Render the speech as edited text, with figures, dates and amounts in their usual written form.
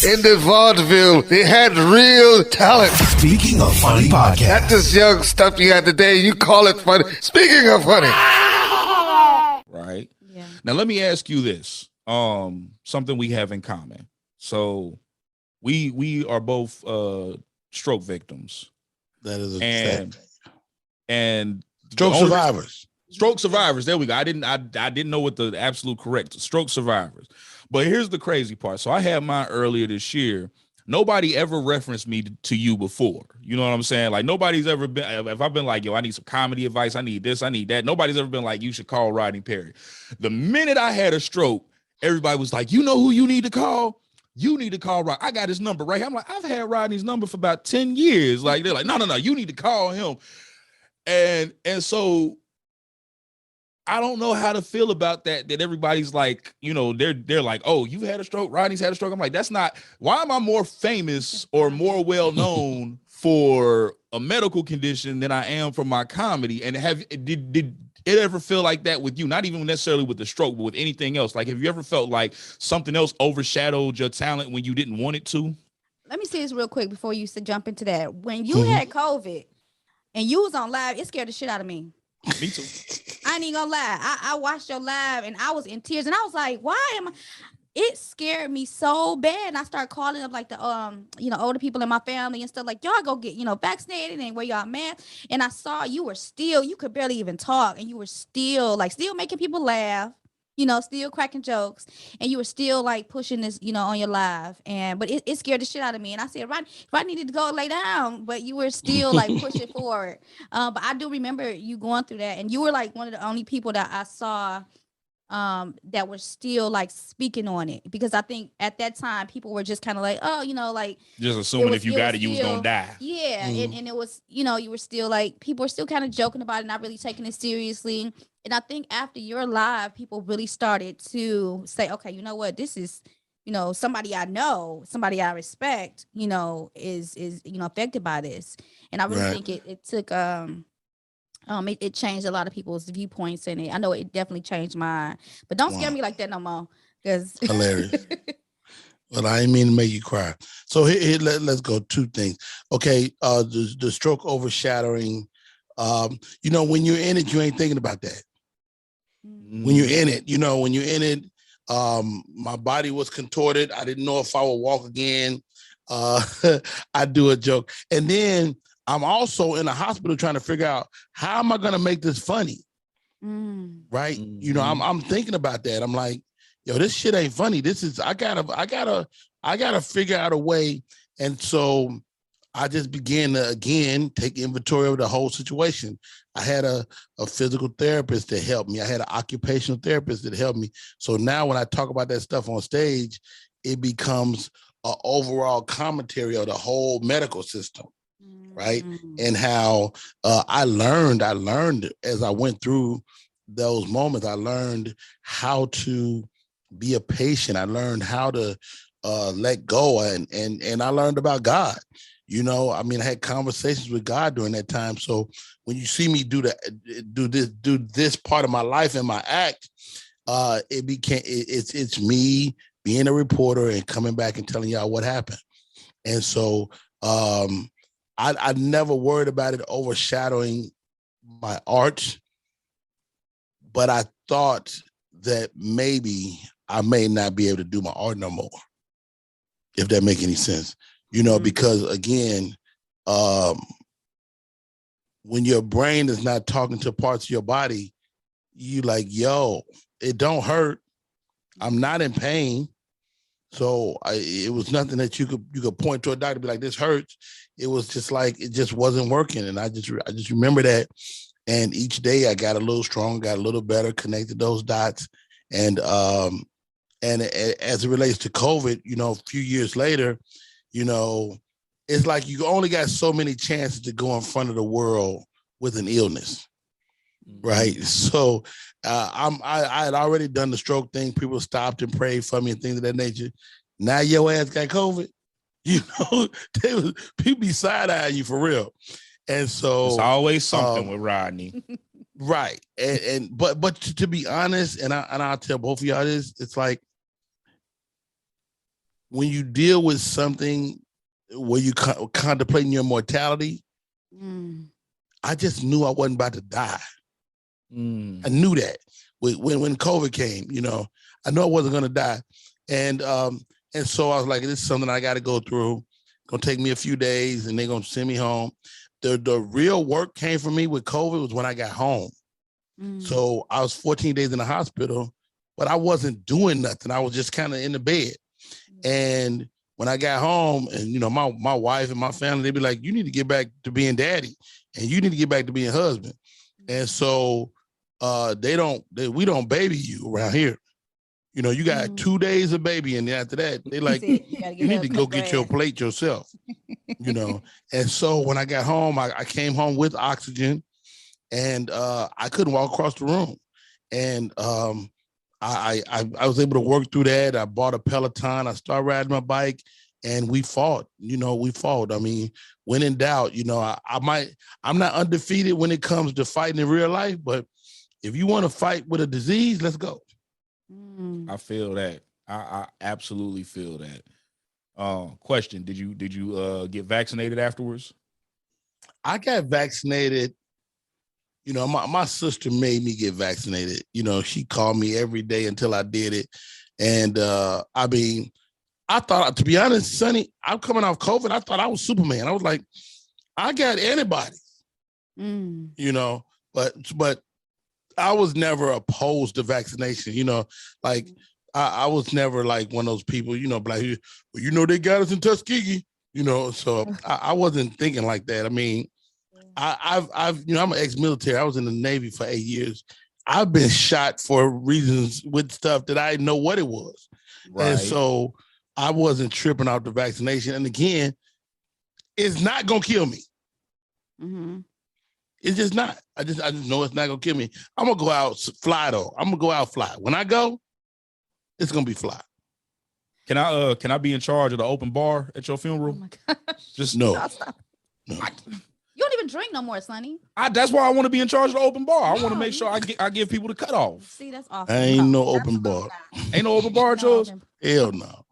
in the vaudeville. They had real talent. Speaking of funny podcast. Not this young stuff you had today. You call it funny. Speaking of funny. Right. Yeah. Now let me ask you this. Something we have in common. So we are both stroke victims. That is a and stroke survivors. Stroke survivors. There we go. I didn't know what the absolute correct stroke survivors. But here's the crazy part. So I had mine earlier this year. Nobody ever referenced me to you before. You know what I'm saying? Like nobody's ever been, if I've been like, yo, I need some comedy advice. I need this, I need that. Nobody's ever been like, you should call Rodney Perry. The minute I had a stroke, everybody was like, you know who you need to call? You need to call Rod. I got his number right here. I'm like, I've had Rodney's number for about 10 years. Like, they're like, no, you need to call him. And so I don't know how to feel about that everybody's like, you know, they're like, oh, you've had a stroke, Rodney's had a stroke. I'm like, that's not, why am I more famous or more well-known for a medical condition than I am for my comedy? And did it ever feel like that with you? Not even necessarily with the stroke, but with anything else. Like, have you ever felt like something else overshadowed your talent when you didn't want it to? Let me say this real quick before you jump into that. When you had COVID and you was on live, it scared the shit out of me. Me too. I ain't even gonna lie. I watched your live and I was in tears and I was like, why am I? It scared me so bad. And I started calling up like the older people in my family and stuff like, y'all go get, vaccinated and wear y'all mask. And I saw you could barely even talk and you were still making people laugh, still cracking jokes. And you were still like pushing this, on your live. But it scared the shit out of me. And I said, Rodney needed to go lay down, but you were still like pushing forward. But I do remember you going through that. And you were like one of the only people that I saw that were still like speaking on it, because I think at that time people were just kind of like, oh, like just assuming if you got it, you was gonna die. Yeah. And it was, you were still like, people were still kind of joking about it, not really taking it seriously. And I think after your live, people really started to say, okay, you know what, this is, somebody I know, somebody I respect, is affected by this. And I really think it took it changed a lot of people's viewpoints in it. I know it definitely changed mine, but don't scare me like that no more. Because hilarious. Well, I didn't mean to make you cry. So here let's go. Two things. Okay, the stroke overshadowing. When you're in it, you ain't thinking about that. When you're in it, my body was contorted. I didn't know if I would walk again. I do a joke, and then I'm also in the hospital trying to figure out how am I going to make this funny, right? I'm thinking about that. I'm like, yo, this shit ain't funny. This is I gotta figure out a way. And so I just began to again take inventory of the whole situation. I had a physical therapist to help me. I had an occupational therapist that helped me. So now when I talk about that stuff on stage, it becomes an overall commentary of the whole medical system. Right. And how I learned as I went through those moments, I learned how to be a patient. I learned how to let go and I learned about God. I had conversations with God during that time. So when you see me do this part of my life and my act, it's me being a reporter and coming back and telling y'all what happened. And so I never worried about it overshadowing my art, but I thought that maybe I may not be able to do my art no more, if that makes any sense. Because again, when your brain is not talking to parts of your body, you like, yo, it don't hurt. I'm not in pain. So it was nothing that you could point to a doctor and be like, this hurts. It was just like, it just wasn't working. And I just remember that. And each day I got a little stronger, got a little better, connected those dots. And as it relates to COVID, a few years later, it's like you only got so many chances to go in front of the world with an illness. Right. So I had already done the stroke thing. People stopped and prayed for me and things of that nature. Now your ass got COVID. People be side-eyeing you for real. And so it's always something with Rodney. Right. But to be honest, and I'll tell both of y'all this, it's like when you deal with something where you contemplating your mortality, I just knew I wasn't about to die. I knew that when COVID came, you know, I knew I wasn't going to die. And so I was like, this is something I got to go through. Gonna take me a few days and they're going to send me home. The real work came for me with COVID was when I got home. So I was 14 days in the hospital, but I wasn't doing nothing. I was just kind of in the bed. And when I got home and, you know, my wife and my family, they'd be like, you need to get back to being daddy and you need to get back to being husband. And so we don't baby you around here. You know, you got 2 days of baby, and after that, they like, you need to go get your plate yourself, you know. And so when I got home, I came home with oxygen, and I couldn't walk across the room. And I was able to work through that. I bought a Peloton. I started riding my bike, and we fought. You know, we fought. I mean, when in doubt, you know, I'm not undefeated when it comes to fighting in real life, but if you want to fight with a disease, let's go. I feel that. I absolutely feel that. Question: Did you get vaccinated afterwards? I got vaccinated. You know, my sister made me get vaccinated. You know, she called me every day until I did it. And I mean, I thought, to be honest, Sonny, I'm coming off COVID. I thought I was Superman. I was like, I got antibodies. You know, but I was never opposed to vaccination, you know, like I was never like one of those people, you know, like, well, you know, they got us in Tuskegee, you know, so I wasn't thinking like that. I mean, I've, you know, I'm an ex-military. I was in the Navy for 8 years. I've been shot for reasons with stuff that I didn't know what it was. Right. And so I wasn't tripping out the vaccination. And again, it's not going to kill me. It's just not. I just know it's not gonna kill me. I'm gonna go out fly though. I'm gonna go out fly. When I go, it's gonna be fly. Can I be in charge of the open bar at your funeral? Oh my gosh. Just no. You don't even drink no more, Sonny. That's why I want to be in charge of the open bar. I want to make sure I give people the cutoff. See, that's awesome. I ain't no open bar. Ain't no open bar at yours? Hell no.